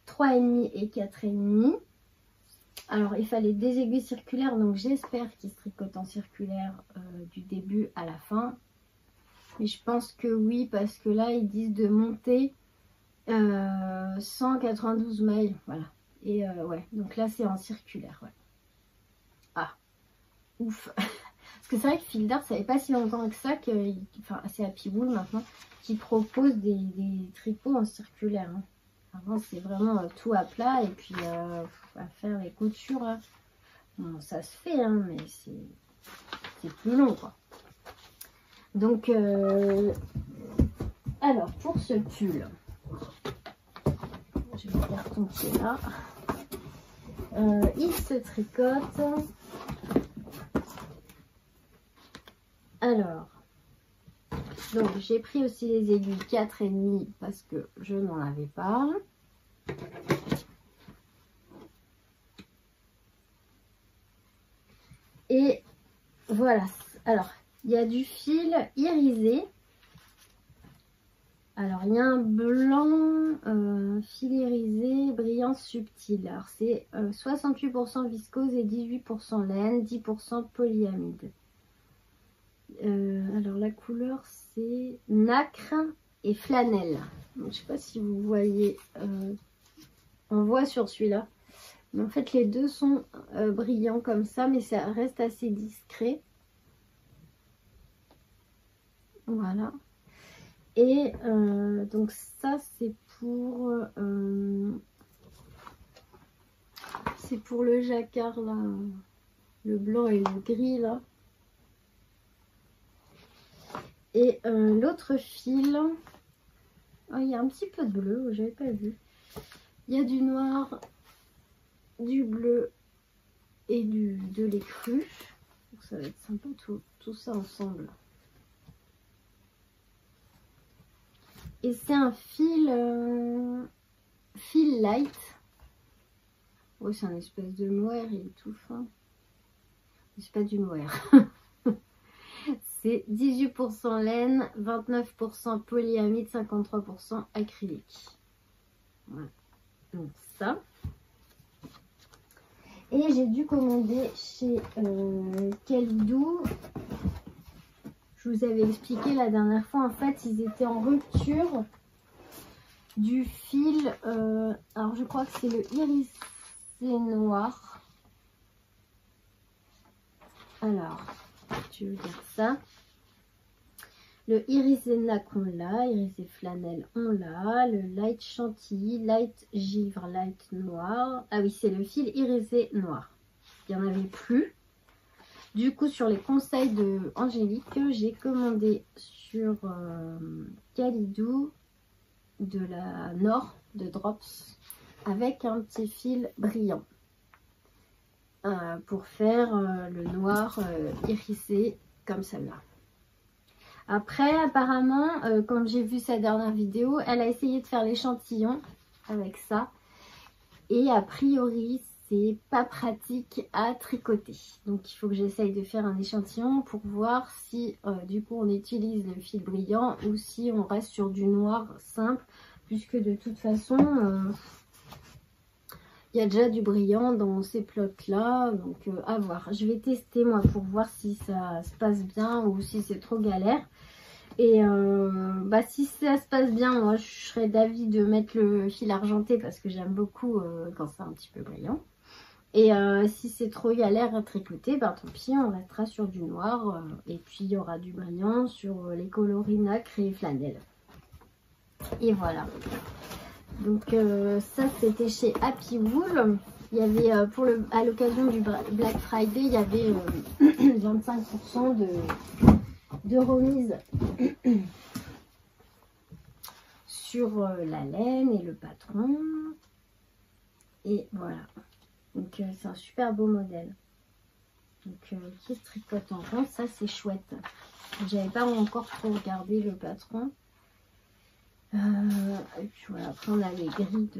3,5 et 4,5. Alors il fallait des aiguilles circulaires, donc j'espère qu'il se tricote en circulaire du début à la fin. Mais je pense que oui, parce que là ils disent de monter 192 mailles. Voilà. Et ouais, donc là c'est en circulaire. Ouais. Ah, ouf. Parce que c'est vrai que Fil d'Art, ça fait pas si longtemps que ça, enfin c'est Happy Wool maintenant, qui propose des tricots en circulaire. Hein. Avant c'est vraiment tout à plat et puis à faire les coutures. Hein. Bon, ça se fait, hein, mais c'est plus long quoi. Donc, alors pour ce pull, je vais le carton qui est là. Il se tricote. Alors, donc j'ai pris aussi les aiguilles 4,5 parce que je n'en avais pas. Et voilà. Alors, il y a du fil irisé. Alors, il y a un blanc fil irisé brillant subtil. Alors, c'est 68% viscose et 18% laine, 10% polyamide. Alors, la couleur, c'est nacre et flanelle. Donc, je ne sais pas si vous voyez. On voit sur celui-là. Mais en fait, les deux sont brillants comme ça, mais ça reste assez discret. Voilà. Et donc ça c'est pour le jacquard là, le blanc et le gris là. Et l'autre fil, oh, il y a un petit peu de bleu, j'avais pas vu. Il y a du noir, du bleu et de l'écru. Donc ça va être sympa tout ça ensemble. Et c'est un fil light. Ouais, c'est un espèce de mohair, il est tout fin. C'est pas du mohair. C'est 18% laine, 29% polyamide, 53% acrylique. Voilà. Donc ça. Et j'ai dû commander chez Kelidou. Je vous avais expliqué la dernière fois, en fait, ils étaient en rupture du fil. Alors, je crois que c'est le irisé noir. Alors, je vais vous dire ça. Le irisé nacre, on l'a. Irisé flanelle, on l'a. Le light chantilly, light givre, light noir. Ah oui, c'est le fil irisé noir. Il n'y en avait plus. Du coup, sur les conseils de Angélique, j'ai commandé sur Calidou de la Nord de Drops avec un petit fil brillant pour faire le noir irisé comme celle-là. Après, apparemment, comme j'ai vu sa dernière vidéo, elle a essayé de faire l'échantillon avec ça. Et a priori, c'est pas pratique à tricoter. Donc, il faut que j'essaye de faire un échantillon pour voir si, du coup, on utilise le fil brillant ou si on reste sur du noir simple. Puisque de toute façon, il y a déjà du brillant dans ces plots-là. Donc, à voir. Je vais tester, moi, pour voir si ça se passe bien ou si c'est trop galère. Et si ça se passe bien, moi je serais d'avis de mettre le fil argenté parce que j'aime beaucoup quand c'est un petit peu brillant. Et si c'est trop galère à tricoter, tant pis, on restera sur du noir. Et puis il y aura du brillant sur les coloris nacre et flanelle. Et voilà. Donc ça c'était chez Happy Wool. Il y avait à l'occasion du Black Friday, il y avait 25% de remise sur la laine et le patron. Et voilà. Donc c'est un super beau modèle. Donc qui se tricote en rond, ça c'est chouette. J'avais pas encore trop regardé le patron. Et puis voilà, après on a les grilles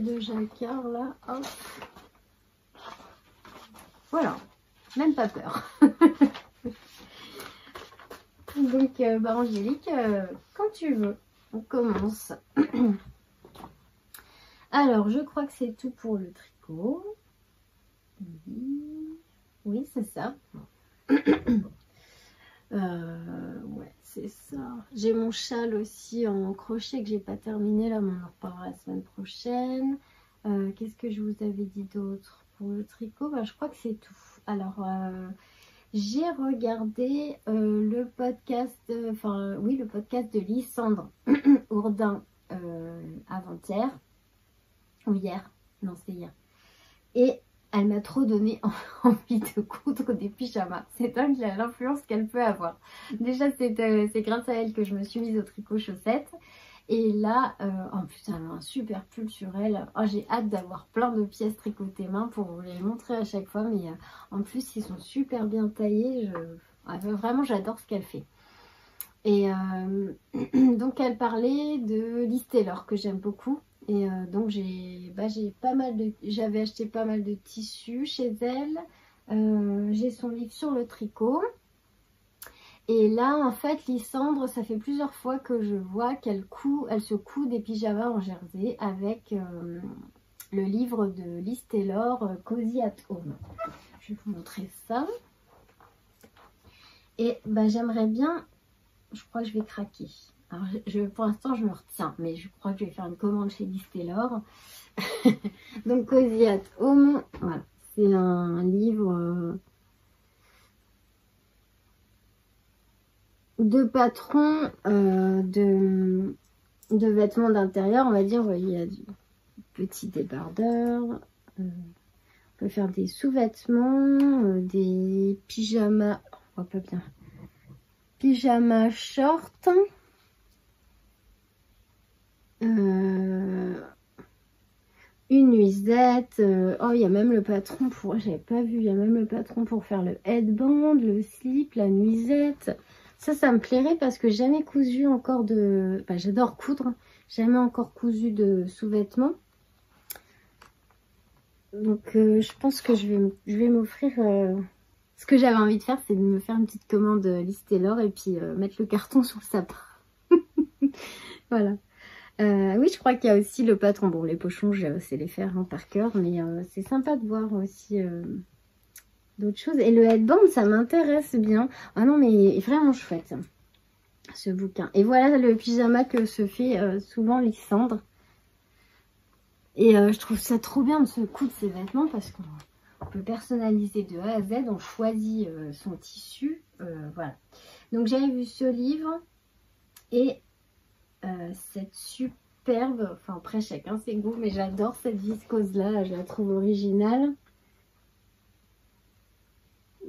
de jacquard là. Hop. Voilà, même pas peur. Donc Angélique, quand tu veux, on commence. Alors je crois que c'est tout pour le tricot. Oui, c'est ça. Ouais, c'est ça. J'ai mon châle aussi en crochet que j'ai pas terminé là, mais on en reparlera la semaine prochaine. Qu'est-ce que je vous avais dit d'autre pour le tricot? Je crois que c'est tout. Alors j'ai regardé le podcast, le podcast de Lysandre Ourdin avant-hier ou hier, non c'est hier. Et elle m'a trop donné envie de coudre des pyjamas. C'est dingue l'influence qu'elle peut avoir. Déjà c'est grâce à elle que je me suis mise au tricot chaussettes. Et là, en plus elle a un super pull sur elle. Oh, j'ai hâte d'avoir plein de pièces tricotées main pour vous les montrer à chaque fois. Mais en plus ils sont super bien taillés. Vraiment j'adore ce qu'elle fait. Et donc elle parlait de Liz Taylor que j'aime beaucoup. Et donc j'avais acheté pas mal de tissus chez elle. J'ai son livre sur le tricot. Et là, en fait, Lysandre, ça fait plusieurs fois que je vois qu'elle se coud des pyjamas en jersey avec le livre de Liz Taylor, Cozy at Home. Je vais vous montrer ça. Et j'aimerais bien, je crois que je vais craquer. Alors, pour l'instant, je me retiens, mais je crois que je vais faire une commande chez Liz Taylor. Donc, Cozy at Home, voilà. C'est un livre de patrons de vêtements d'intérieur, on va dire. Vous voyez, il y a du petit débardeur. On peut faire des sous-vêtements, des pyjamas. On voit pas bien. Pyjama short. Une nuisette. Oh, il y a même le patron pour... J'avais pas vu. Il y a même le patron pour faire le headband, le slip, la nuisette. Ça me plairait parce que j'ai jamais cousu encore de... j'adore coudre. Jamais encore cousu de sous-vêtements. Donc, je pense que je vais m'offrir... Ce que j'avais envie de faire, c'est de me faire une petite commande Liz Taylor et puis mettre le carton sous le sapin. Voilà. Oui, je crois qu'il y a aussi le patron. Bon, les pochons, je sais les faire par cœur, mais c'est sympa de voir aussi d'autres choses. Et le headband, ça m'intéresse bien. Ah non, mais vraiment chouette, ce bouquin. Et voilà le pyjama que se fait souvent Lysandre. Et je trouve ça trop bien de se coudre ses vêtements parce qu'on peut personnaliser de A à Z. On choisit son tissu. Voilà. Donc, j'avais vu ce livre et... cette superbe, enfin après chacun ses goûts, mais j'adore cette viscose là, je la trouve originale.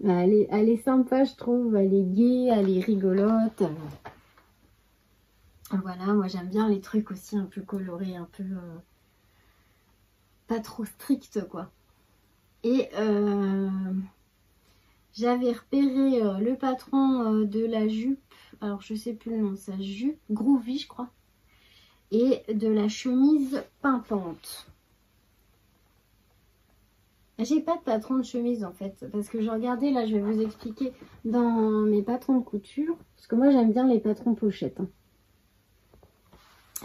Elle est sympa, je trouve. Elle est gaie, elle est rigolote. Voilà, moi j'aime bien les trucs aussi un peu colorés, un peu pas trop stricts, quoi. Et j'avais repéré le patron de la jupe, alors je sais plus le nom de sa jupe, Groovy je crois, et de la chemise pimpante. J'ai pas de patron de chemise en fait, parce que je regardais, là je vais vous expliquer dans mes patrons de couture, parce que moi j'aime bien les patrons pochettes. Hein.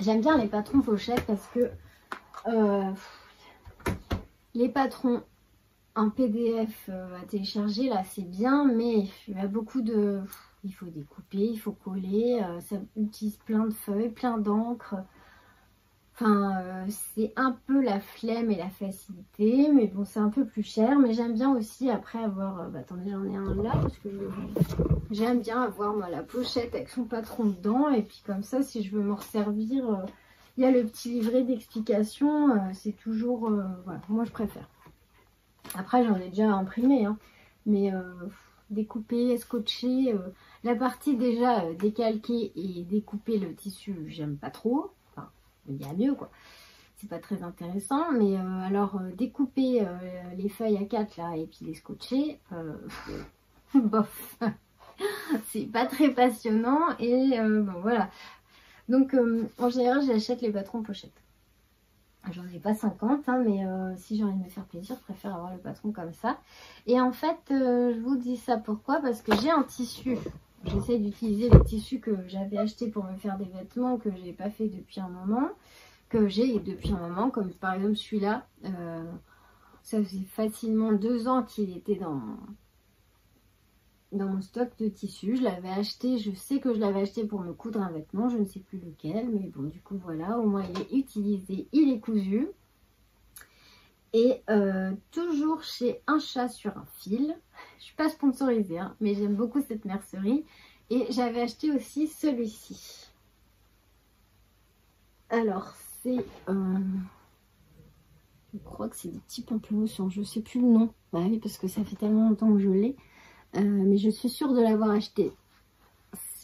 J'aime bien les patrons pochettes parce que les patrons en PDF à télécharger là c'est bien, mais il y a beaucoup de... Il faut découper, il faut coller, ça utilise plein de feuilles, plein d'encre. Enfin, c'est un peu la flemme et la facilité, mais bon, c'est un peu plus cher. Mais j'aime bien aussi, après avoir... attendez, j'en ai un là, parce que j'aime bien avoir moi, la pochette avec son patron dedans. Et puis comme ça, si je veux m'en resservir, il y a le petit livret d'explication. C'est toujours... voilà, moi je préfère. Après, j'en ai déjà imprimé, hein, mais découper, scotcher, la partie déjà décalquer et découper le tissu, j'aime pas trop. Enfin, il y a mieux, quoi. C'est pas très intéressant, mais alors découper les feuilles A4 là et puis les scotcher, bof, c'est pas très passionnant et bon voilà. Donc en général, j'achète les patrons pochettes. J'en ai pas 50, hein, mais si j'ai envie de me faire plaisir, je préfère avoir le patron comme ça. Et en fait, je vous dis ça pourquoi? Parce que j'ai un tissu. J'essaie d'utiliser les tissus que j'avais achetés pour me faire des vêtements que j'ai pas fait depuis un moment. Comme par exemple celui-là. Ça faisait facilement 2 ans qu'il était dans mon stock de tissus. Je l'avais acheté, je sais que je l'avais acheté pour me coudre un vêtement, je ne sais plus lequel, mais bon du coup voilà, au moins il est utilisé, il est cousu. Et toujours chez Un Chat sur un fil, je suis pas sponsorisée, hein, mais j'aime beaucoup cette mercerie. Et j'avais acheté aussi celui-ci. Alors c'est... je crois que c'est des petits pamplemousses, je sais plus le nom. Bah oui, parce que ça fait tellement longtemps que je l'ai. Mais je suis sûre de l'avoir acheté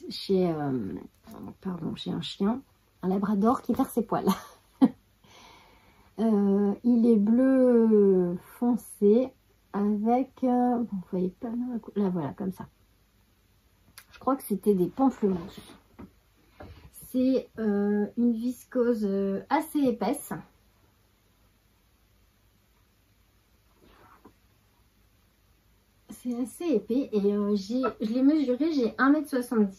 chez, chez un chien, un labrador qui perd ses poils. Il est bleu foncé avec, vous voyez pas là, voilà, comme ça. Je crois que c'était des pamplemousses. C'est une viscose assez épaisse. C'est assez épais et je l'ai mesuré, j'ai 1,70 m.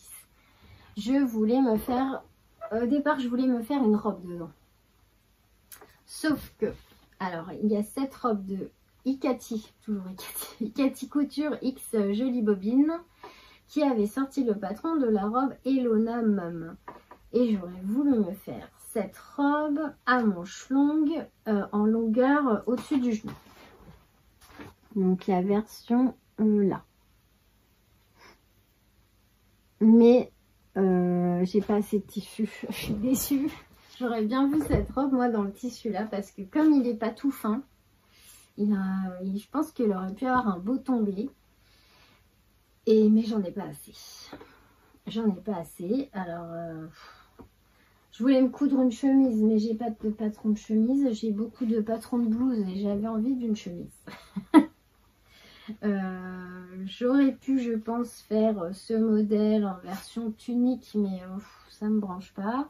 Je voulais me faire, au départ je voulais me faire une robe dedans. Sauf que, alors il y a cette robe de Icati, toujours Icati Couture X Jolie Bobine, qui avait sorti le patron de la robe Elona Mum. Et j'aurais voulu me faire cette robe à manches longues, en longueur au-dessus du genou. Donc la version là. Mais j'ai pas assez de tissu, je suis déçue. J'aurais bien vu cette robe moi dans le tissu là, parce que comme il est pas tout fin, je pense qu'il aurait pu avoir un beau tombé. Mais j'en ai pas assez. J'en ai pas assez. Alors je voulais me coudre une chemise, mais j'ai pas de patron de chemise. J'ai beaucoup de patrons de blouse et j'avais envie d'une chemise. J'aurais pu, je pense, faire ce modèle en version tunique, mais ça me branche pas.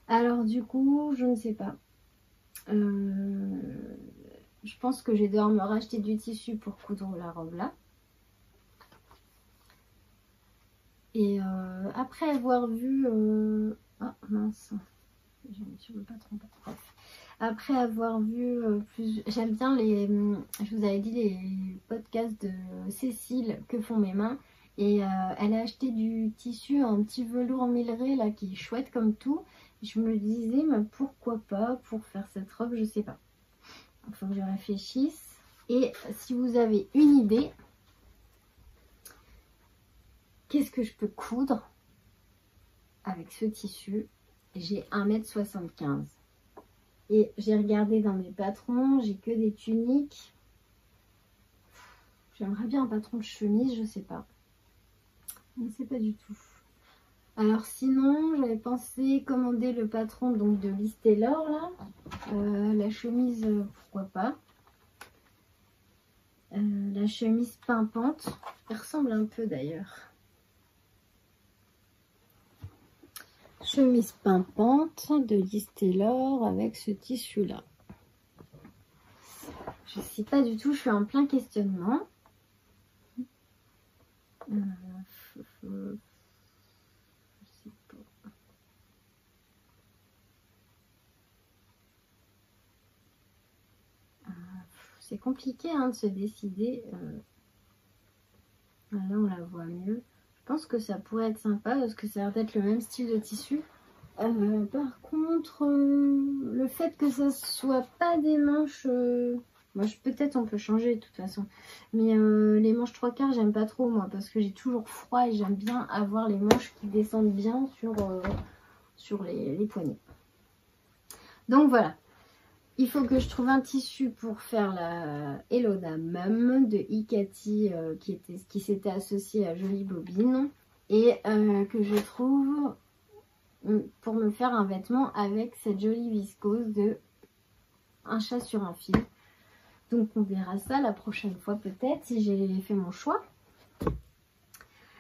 Alors du coup, je ne sais pas. Je pense que je vais devoir me racheter du tissu pour coudre la robe là. Et après avoir vu... ah mince, j'ai mis sur le patron. Bref. Après avoir vu plus... J'aime bien les... Je vous avais dit les podcasts de Cécile, Que font mes mains. Et elle a acheté du tissu, un petit velours milleray là qui est chouette comme tout. Je me disais, mais pourquoi pas pour faire cette robe, je sais pas. Il faut que je réfléchisse. Et si vous avez une idée, qu'est-ce que je peux coudre avec ce tissu? J'ai 1,75 m. Et j'ai regardé dans mes patrons, j'ai que des tuniques. J'aimerais bien un patron de chemise, je sais pas. Je ne sais pas du tout. Alors sinon, j'avais pensé commander le patron donc de Liz Taylor là. La chemise, pourquoi pas. La chemise pimpante. Elle ressemble un peu d'ailleurs. Chemise pimpante de Liz Taylor avec ce tissu là. Je sais pas du tout, je suis en plein questionnement. Je sais pas. C'est compliqué hein, de se décider. Là on la voit mieux. Je pense que ça pourrait être sympa parce que ça a l'air d'être le même style de tissu. Par contre, le fait que ça soit pas des manches, peut-être on peut changer de toute façon. Mais les manches 3/4, j'aime pas trop moi parce que j'ai toujours froid et j'aime bien avoir les manches qui descendent bien sur les poignets. Donc voilà. Il faut que je trouve un tissu pour faire la Elona Mum de Ikati qui s'était associé à Jolie Bobine et que je trouve pour me faire un vêtement avec cette jolie viscose de un chat sur un fil. Donc on verra ça la prochaine fois peut-être si j'ai fait mon choix.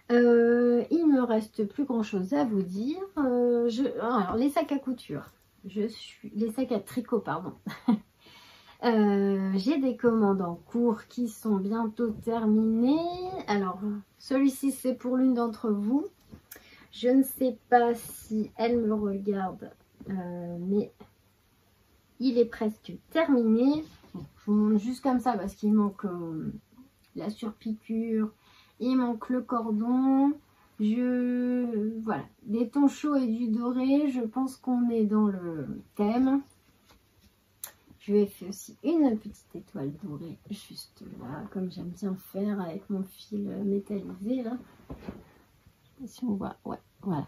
Il me reste plus grand chose à vous dire. Alors les sacs à couture. Les sacs à tricot, pardon. J'ai des commandes en cours qui sont bientôt terminées. Alors, celui-ci, c'est pour l'une d'entre vous. Je ne sais pas si elle me regarde, mais il est presque terminé. Bon, je vous montre juste comme ça parce qu'il manque la surpiqûre, il manque le cordon. Voilà, des tons chauds et du doré, je pense qu'on est dans le thème. Je lui ai fait aussi une petite étoile dorée juste là, comme j'aime bien faire avec mon fil métallisé là. Si on voit, ouais, voilà.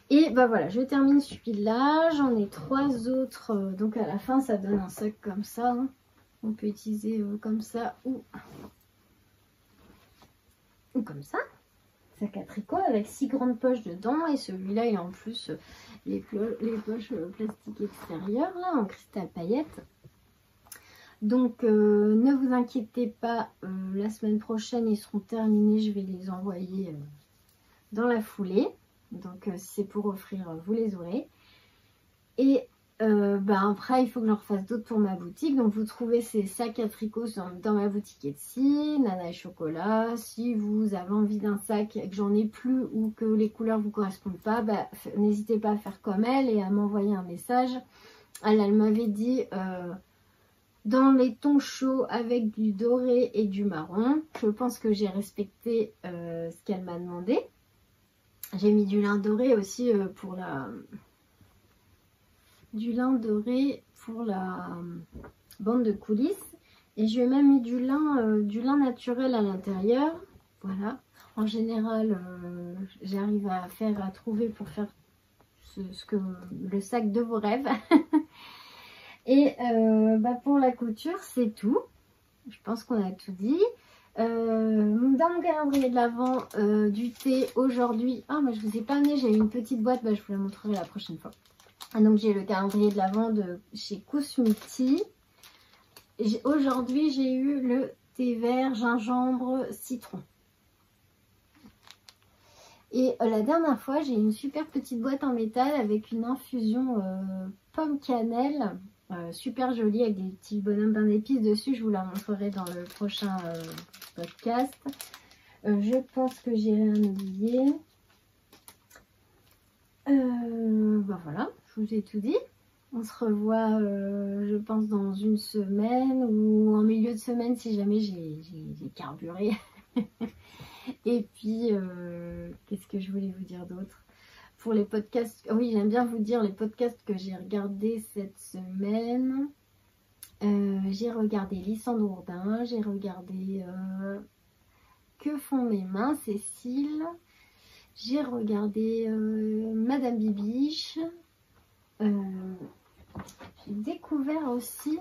Et bah voilà, je termine celui-là. J'en ai 3 autres. Donc à la fin, ça donne un sac comme ça. Hein. On peut utiliser comme ça ou comme ça. Sac à tricot avec 6 grandes poches dedans. Et celui-là, il a en plus les poches plastiques extérieures là, en cristal paillettes. Donc ne vous inquiétez pas, la semaine prochaine, ils seront terminés. Je vais les envoyer dans la foulée. Donc si c'est pour offrir, vous les aurez. Et après, il faut que j'en refasse d'autres pour ma boutique. Donc vous trouvez ces sacs à tricot dans ma boutique Etsy, Nana et Chocolat. Si vous avez envie d'un sac et que j'en ai plus ou que les couleurs vous correspondent pas, n'hésitez pas à faire comme elle et à m'envoyer un message. Elle m'avait dit dans les tons chauds avec du doré et du marron. Je pense que j'ai respecté ce qu'elle m'a demandé. J'ai mis du lin doré aussi pour la... Du lin doré pour la bande de coulisses. Et je lui ai même mis du lin naturel à l'intérieur. Voilà. En général, j'arrive à trouver pour faire le sac de vos rêves. Et pour la couture, c'est tout. Je pense qu'on a tout dit. Dans mon calendrier de l'Avent du thé aujourd'hui. Ah, mais je vous ai pas amené, j'ai une petite boîte, je vous la montrerai la prochaine fois. Donc j'ai le calendrier de l'Avent de chez Cosmiti. Aujourd'hui, j'ai eu le thé vert, gingembre, citron. Et la dernière fois, j'ai une super petite boîte en métal avec une infusion pomme cannelle. Super jolie avec des petits bonhommes pain d'épices dessus. Je vous la montrerai dans le prochain podcast. Je pense que j'ai rien oublié. Voilà, je vous ai tout dit. On se revoit, je pense, dans une semaine ou en milieu de semaine si jamais j'ai carburé. Et puis, qu'est-ce que je voulais vous dire d'autre? Pour les podcasts, oui, j'aime bien vous dire les podcasts que j'ai regardés cette semaine. J'ai regardé Lysandre Ourdin, j'ai regardé Que font mes mains, Cécile. J'ai regardé Madame Bibiche. J'ai découvert aussi...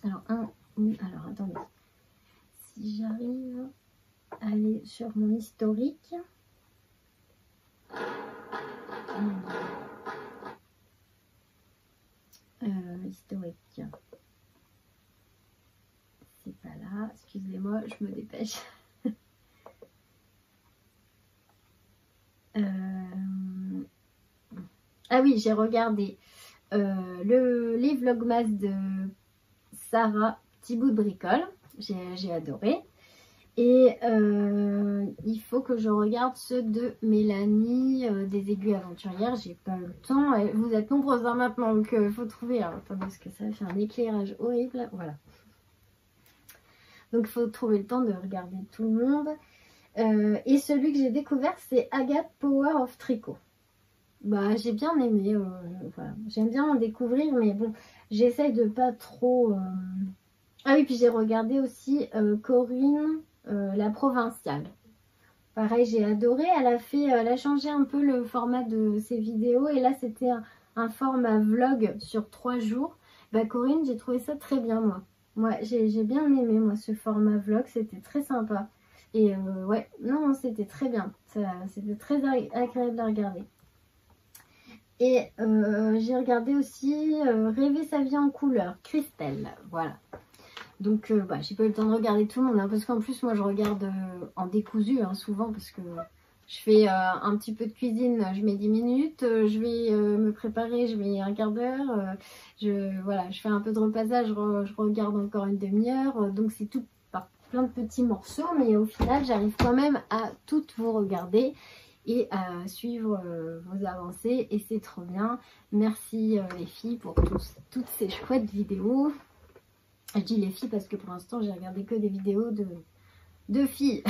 Alors attendez. si j'arrive à aller sur mon historique. Historique. C'est pas là, excusez-moi, je me dépêche. Ah oui, j'ai regardé les vlogmas de Sarah, petit bout de bricole. J'ai adoré. Et il faut que je regarde ceux de Mélanie, des aiguilles aventurières. J'ai pas eu le temps. Vous êtes nombreuses maintenant, donc il faut trouver. Alors, attendez, parce que ça fait un éclairage horrible. Voilà. Donc il faut trouver le temps de regarder tout le monde. Et celui que j'ai découvert, c'est Agathe Power of Tricot. Bah, j'ai bien aimé. Voilà. J'aime bien en découvrir, mais bon, j'essaye de pas trop. Ah oui, puis j'ai regardé aussi Corinne, la provinciale. Pareil, j'ai adoré. Elle a changé un peu le format de ses vidéos. Et là, c'était un format vlog sur 3 jours. Bah, Corinne, j'ai trouvé ça très bien, moi. Moi, j'ai bien aimé, moi, ce format vlog. C'était très sympa. Et ouais, non, c'était très bien. C'était très agréable à regarder. Et j'ai regardé aussi Rêver sa vie en couleur, Christelle. Voilà. Donc, bah, j'ai pas eu le temps de regarder tout le monde, hein, parce qu'en plus, moi, je regarde en décousu, hein, souvent, parce que je fais un petit peu de cuisine, je mets 10 minutes, je vais me préparer, je mets un quart d'heure, voilà, je fais un peu de repassage, je regarde encore une demi-heure, donc c'est tout par plein de petits morceaux, mais au final, j'arrive quand même à toutes vous regarder et à suivre vos avancées, et c'est trop bien. Merci les filles pour toutes ces chouettes vidéos. Je dis les filles parce que pour l'instant j'ai regardé que des vidéos de filles.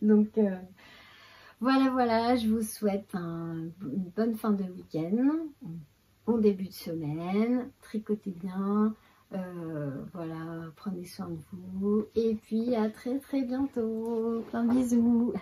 Donc voilà, je vous souhaite une bonne fin de week-end, bon début de semaine, tricotez bien, voilà, prenez soin de vous et puis à très bientôt, plein de bisous.